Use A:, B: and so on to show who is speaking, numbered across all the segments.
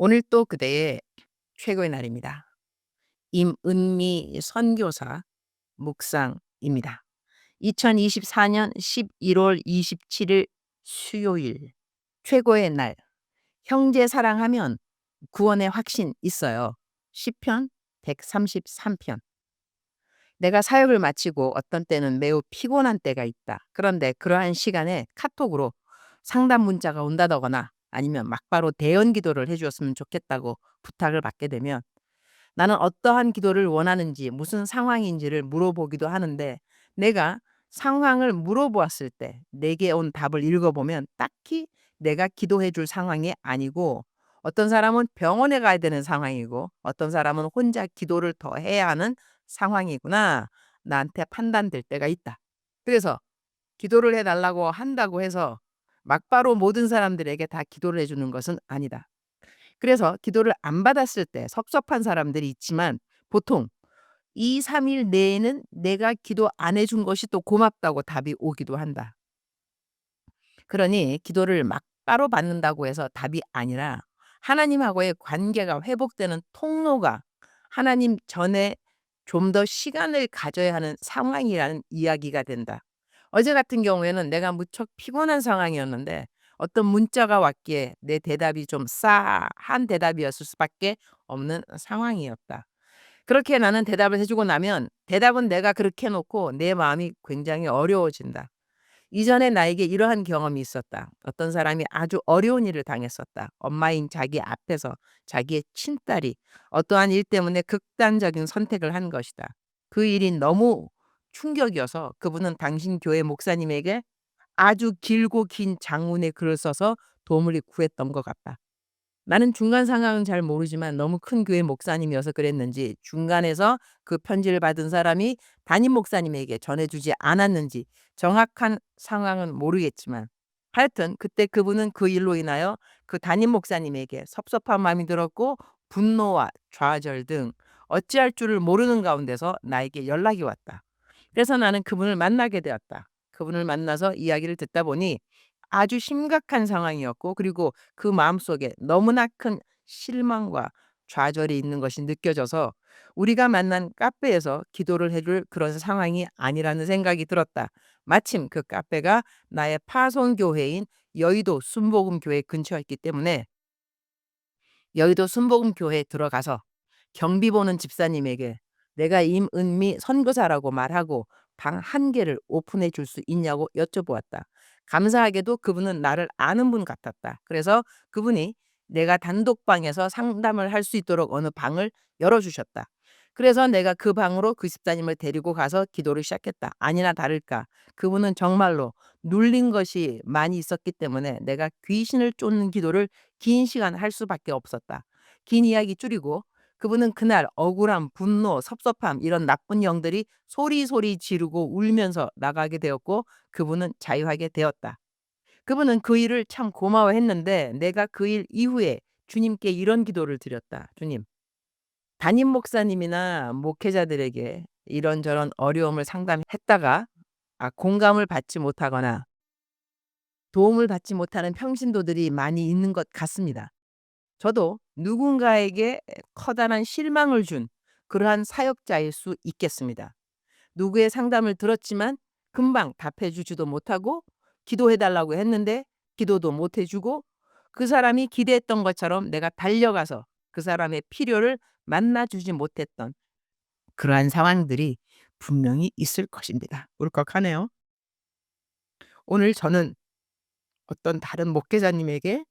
A: 오늘 또 그대의 최고의 날입니다. 임은미 선교사 묵상입니다. 2024년 11월 27일 수요일 최고의 날. 형제 사랑하면 구원의 확신 있어요. 시편 133편. 내가 사역을 마치고 어떤 때는 매우 피곤한 때가 있다. 그런데 그러한 시간에 카톡으로 상담 문자가 온다거나 아니면 막바로 대연 기도를 해 주었으면 좋겠다고 부탁을 받게 되면 나는 어떠한 기도를 원하는지 무슨 상황인지를 물어보기도 하는데, 내가 상황을 물어보았을 때 내게 온 답을 읽어보면 딱히 내가 기도해 줄 상황이 아니고, 어떤 사람은 병원에 가야 되는 상황이고 어떤 사람은 혼자 기도를 더 해야 하는 상황이구나, 나한테 판단될 때가 있다. 그래서 기도를 해 달라고 한다고 해서 막바로 모든 사람들에게 다 기도를 해 주는 것은 아니다. 그래서 기도를 안 받았을 때 섭섭한 사람들이 있지만, 보통 2-3일 내에는 내가 기도 안 해준 것이 또 고맙다고 답이 오기도 한다. 그러니 기도를 막바로 받는다고 해서 답이 아니라, 하나님하고의 관계가 회복되는 통로가 하나님 전에 좀 더 시간을 가져야 하는 상황이라는 이야기가 된다. 어제 같은 경우에는 내가 무척 피곤한 상황이었는데 어떤 문자가 왔기에 내 대답이 좀 싸한 대답이었을 수밖에 없는 상황이었다. 그렇게 나는 대답을 해 주고 나면 대답은 내가 그렇게 해 놓고 내 마음이 굉장히 어려워진다. 이전에 나에게 이러한 경험이 있었다. 어떤 사람이 아주 어려운 일을 당했었다. 엄마인 자기 앞에서 자기의 친딸이 어떠한 일 때문에 극단적인 선택을 한 것이다. 그 일이 너무 충격이어서 그분은 당신 교회 목사님에게 아주 길고 긴 장문의 글을 써서 도움을 구했던 것 같다. 나는 중간 상황은 잘 모르지만 너무 큰 교회 목사님이어서 그랬는지, 중간에서 그 편지를 받은 사람이 담임 목사님에게 전해주지 않았는지 정확한 상황은 모르겠지만, 하여튼 그때 그분은 그 일로 인하여 그 담임 목사님에게 섭섭한 마음이 들었고 분노와 좌절 등 어찌할 줄을 모르는 가운데서 나에게 연락이 왔다. 그래서 나는 그분을 만나게 되었다. 그분을 만나서 이야기를 듣다 보니 아주 심각한 상황이었고, 그리고 그 마음속에 너무나 큰 실망과 좌절이 있는 것이 느껴져서 우리가 만난 카페에서 기도를 해줄 그런 상황이 아니라는 생각이 들었다. 마침 그 카페가 나의 파송 교회인 여의도 순복음교회 근처였기 때문에 여의도 순복음교회에 들어가서 경비 보는 집사님에게 내가 임은미 선교사라고 말하고 방 한 개를 오픈해 줄 수 있냐고 여쭤보았다. 감사하게도 그분은 나를 아는 분 같았다. 그래서 그분이 내가 단독방에서 상담을 할 수 있도록 어느 방을 열어 주셨다. 그래서 내가 그 방으로 그 집사님을 데리고 가서 기도를 시작했다. 아니나 다를까 그분은 정말로 눌린 것이 많이 있었기 때문에 내가 귀신을 쫓는 기도를 긴 시간 할 수밖에 없었다. 긴 이야기 줄이고, 그분은 그날 억울함, 분노, 섭섭함 이런 나쁜 영들이 소리소리 지르고 울면서 나가게 되었고 그분은 자유하게 되었다. 그분은 그 일을 참 고마워했는데 내가 그 일 이후에 주님께 이런 기도를 드렸다. 주님, 담임 목사님이나 목회자들에게 이런저런 어려움을 상담했다가 공감을 받지 못하거나 도움을 받지 못하는 평신도들이 많이 있는 것 같습니다. 저도 누군가에게 커다란 실망을 준 그러한 사역자일 수 있겠습니다. 누구의 상담을 들었지만 금방 답해 주지도 못하고, 기도해 달라고 했는데 기도도 못해 주고, 그 사람이 기대했던 것처럼 내가 달려가서 그 사람의 필요를 만나 주지 못했던 그러한 상황들이 분명히 있을 것입니다. 울컥하네요. 오늘 저는 어떤 다른 목회자님에게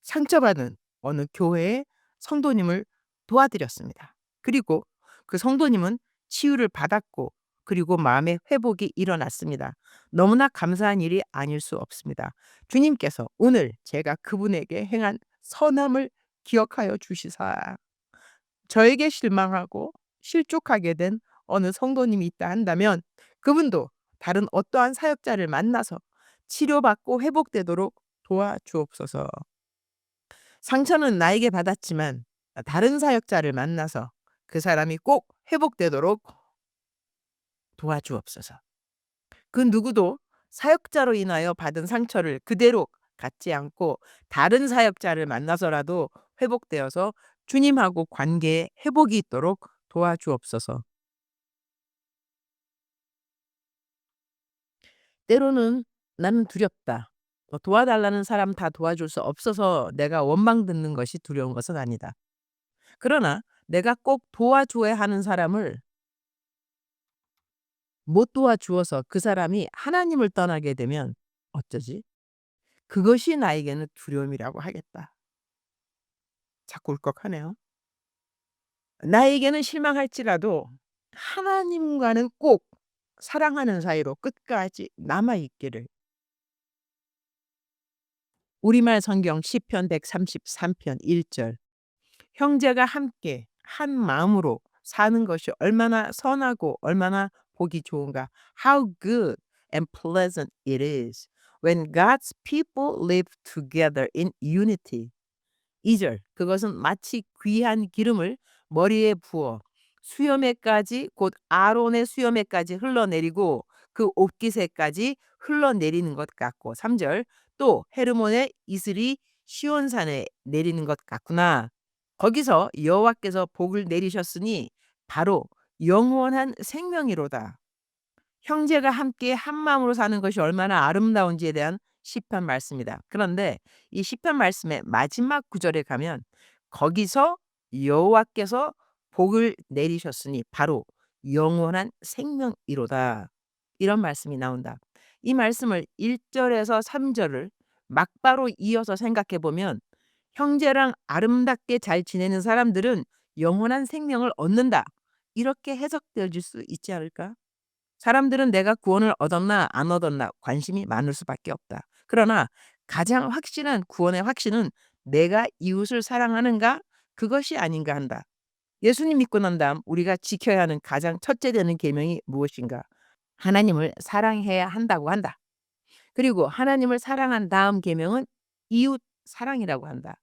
A: 상처받은 어느 교회의 성도님을 도와드렸습니다. 그리고 그 성도님은 치유를 받았고 그리고 마음의 회복이 일어났습니다. 너무나 감사한 일이 아닐 수 없습니다. 주님께서 오늘 제가 그분에게 행한 선함을 기억하여 주시사 저에게 실망하고 실족하게 된 어느 성도님이 있다 한다면 그분도 다른 어떠한 사역자를 만나서 치료받고 회복되도록 도와주옵소서. 상처는 나에게 받았지만 다른 사역자를 만나서 그 사람이 꼭 회복되도록 도와주옵소서. 그 누구도 사역자로 인하여 받은 상처를 그대로 갖지 않고 다른 사역자를 만나서라도 회복되어서 주님하고 관계에 회복이 있도록 도와주옵소서. 때로는 '나는 두렵다. 도와달라는 사람 다 도와줄 수 없어서 내가 원망 듣는 것이 두려운 것은 아니다.' 그러나 내가 꼭 도와줘야 하는 사람을 못 도와주어서 그 사람이 하나님을 떠나게 되면 어쩌지? 그것이 나에게는 두려움이라고 하겠다. 자꾸 울컥하네요. 나에게는 실망할지라도 하나님과는 꼭 사랑하는 사이로 끝까지 남아 있기를. 우리말 성경 시편 133편 1절. 형제가 함께 한 마음으로 사는 것이 얼마나 선하고 얼마나 보기 좋은가. How good and pleasant it is when God's people live together in unity. 2절. 그것은 마치 귀한 기름을 머리에 부어 수염에까지 곧 아론의 수염에까지 흘러내리고 그 옷깃에까지 흘러내리는 것 같고. 3절. 또 헤르몬의 이슬이 시온산에 내리는 것 같구나. 거기서 여호와께서 복을 내리셨으니 바로 영원한 생명이로다. 형제가 함께 한 마음으로 사는 것이 얼마나 아름다운지에 대한 시편 말씀이다. 그런데 이 시편 말씀의 마지막 구절에 가면 거기서 여호와께서 복을 내리셨으니 바로 영원한 생명이로다. 이런 말씀이 나온다. 이 말씀을 1절에서 3절을 막바로 이어서 생각해 보면 형제랑 아름답게 잘 지내는 사람들은 영원한 생명을 얻는다. 이렇게 해석되어질 수 있지 않을까? 사람들은 내가 구원을 얻었나 안 얻었나 관심이 많을 수밖에 없다. 그러나 가장 확실한 구원의 확신은 내가 이웃을 사랑하는가? 그것이 아닌가 한다. 예수님 믿고 난 다음 우리가 지켜야 하는 가장 첫째 되는 계명이 무엇인가? 하나님을 사랑해야 한다고 한다. 그리고 하나님을 사랑한 다음 계명은 이웃 사랑이라고 한다.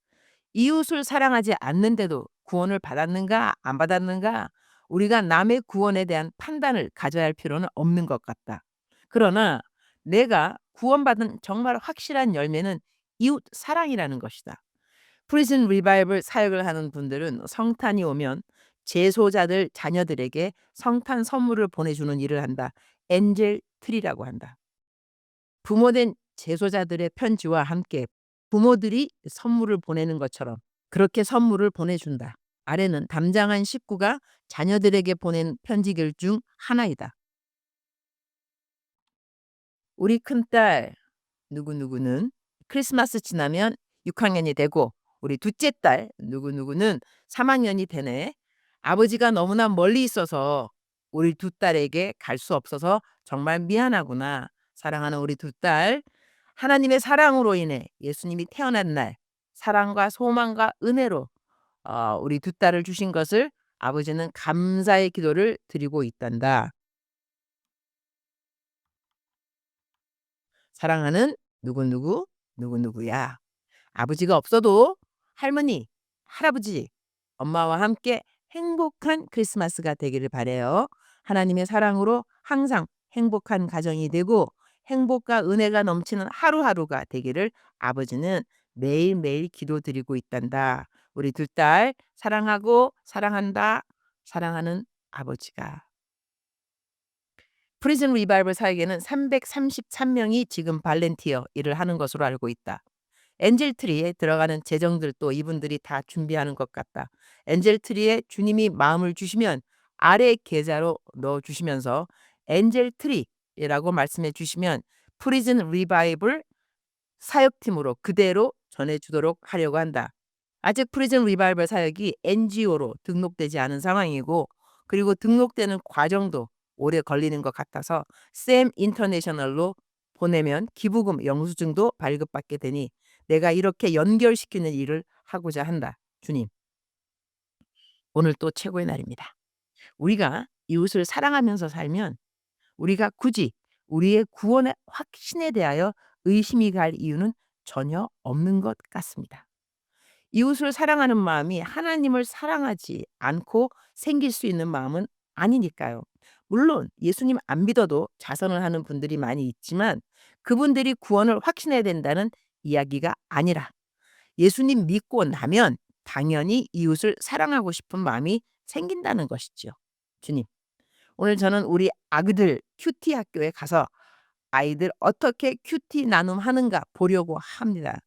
A: 이웃을 사랑하지 않는데도 구원을 받았는가 안 받았는가 우리가 남의 구원에 대한 판단을 가져야 할 필요는 없는 것 같다. 그러나 내가 구원받은 정말 확실한 열매는 이웃 사랑이라는 것이다. 프리즌 리바이벌 사역을 하는 분들은 성탄이 오면 재소자들 자녀들에게 성탄 선물을 보내주는 일을 한다. 엔젤 트리라고 한다. 부모된 재소자들의 편지와 함께 부모들이 선물을 보내는 것처럼 그렇게 선물을 보내준다. 아래는 담장한 식구가 자녀들에게 보낸 편지글 중 하나이다. 우리 큰딸 누구누구는 크리스마스 지나면 6학년이 되고 우리 둘째 딸 누구누구는 3학년이 되네. 아버지가 너무나 멀리 있어서 우리 두 딸에게 갈 수 없어서 정말 미안하구나. 사랑하는 우리 두 딸. 하나님의 사랑으로 인해 예수님이 태어난 날 사랑과 소망과 은혜로 우리 두 딸을 주신 것을 아버지는 감사의 기도를 드리고 있단다. 사랑하는 누구누구 누구누구야. 아버지가 없어도 할머니, 할아버지, 엄마와 함께 행복한 크리스마스가 되기를 바래요. 하나님의 사랑으로 항상 행복한 가정이 되고 행복과 은혜가 넘치는 하루하루가 되기를 아버지는 매일매일 기도드리고 있단다. 우리 두 딸 사랑하고 사랑한다. 사랑하는 아버지가. 프리즌 리바이벌 사역에는 333명이 지금 발렌티어 일을 하는 것으로 알고 있다. 엔젤 트리에 들어가는 재정들도 이분들이 다 준비하는 것 같다. 엔젤 트리에 주님이 마음을 주시면 아래 계좌로 넣어 주시면서 엔젤 트리라고 말씀해 주시면 프리즌 리바이벌 사역팀으로 그대로 전해 주도록 하려고 한다. 아직 프리즌 리바이벌 사역이 NGO로 등록되지 않은 상황이고 그리고 등록되는 과정도 오래 걸리는 것 같아서 샘 인터내셔널로 보내면 기부금 영수증도 발급받게 되니 내가 이렇게 연결시키는 일을 하고자 한다. 주님, 오늘 또 최고의 날입니다. 우리가 이웃을 사랑하면서 살면 우리가 굳이 우리의 구원의 확신에 대하여 의심이 갈 이유는 전혀 없는 것 같습니다. 이웃을 사랑하는 마음이 하나님을 사랑하지 않고 생길 수 있는 마음은 아니니까요. 물론 예수님 안 믿어도 자선을 하는 분들이 많이 있지만 그분들이 구원을 확신해야 된다는 이야기가 아니라 예수님 믿고 나면 당연히 이웃을 사랑하고 싶은 마음이 생긴다는 것이지요. 주님, 오늘 저는 우리 아그들 큐티 학교에 가서 아이들 어떻게 큐티 나눔하는가 보려고 합니다.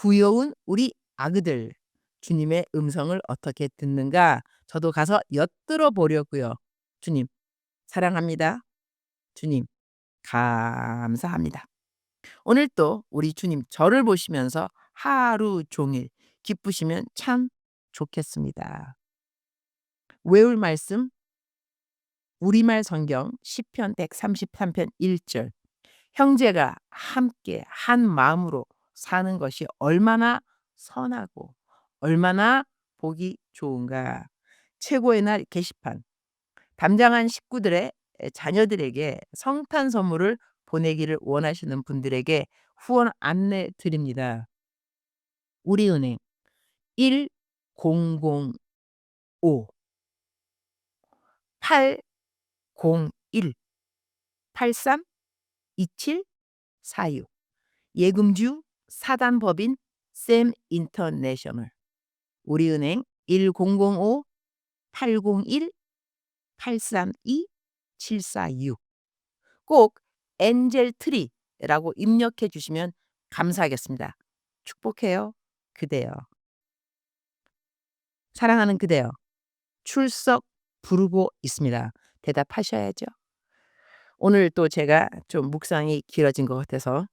A: 귀여운 우리 아그들 주님의 음성을 어떻게 듣는가 저도 가서 엿들어 보려고요. 주님 사랑합니다. 주님 감사합니다. 오늘 또 우리 주님 저를 보시면서 하루 종일 기쁘시면 참 좋겠습니다. 외울 말씀 우리말 성경 시편 133편 1절 형제가 함께 한 마음으로 사는 것이 얼마나 선하고 얼마나 보기 좋은가. 최고의 날 게시판 담장한 식구들의 자녀들에게 성탄 선물을 보내기를 원하시는 분들에게 후원 안내 드립니다. 우리은행 1005 801 832746 예금주 사단법인 샘 인터내셔널 우리은행 1005-801-832-746 꼭 엔젤트리라고 입력해 주시면 감사하겠습니다. 축복해요. 그대여. 사랑하는 그대여. 출석 부르고 있습니다. 대답하셔야죠. 오늘 또 제가 좀 묵상이 길어진 것 같아서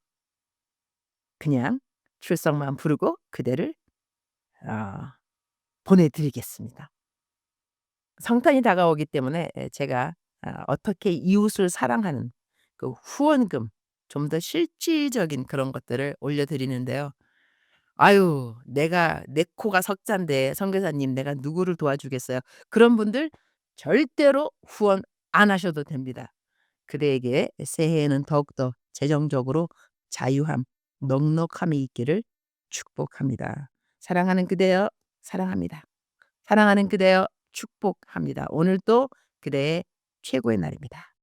A: 그냥 출석만 부르고 그대를 아 보내 드리겠습니다. 성탄이 다가오기 때문에 제가 어떻게 이웃을 사랑하는 그 후원금 좀 더 실질적인 그런 것들을 올려 드리는데요. 아유 내가 내 코가 석잔데 선교사님 내가 누구를 도와주겠어요. 그런 분들 절대로 후원 안 하셔도 됩니다. 그대에게 새해에는 더욱더 재정적으로 자유함, 넉넉함이 있기를 축복합니다. 사랑하는 그대여 사랑합니다. 사랑하는 그대여 축복합니다. 오늘도 그대의 최고의 날입니다.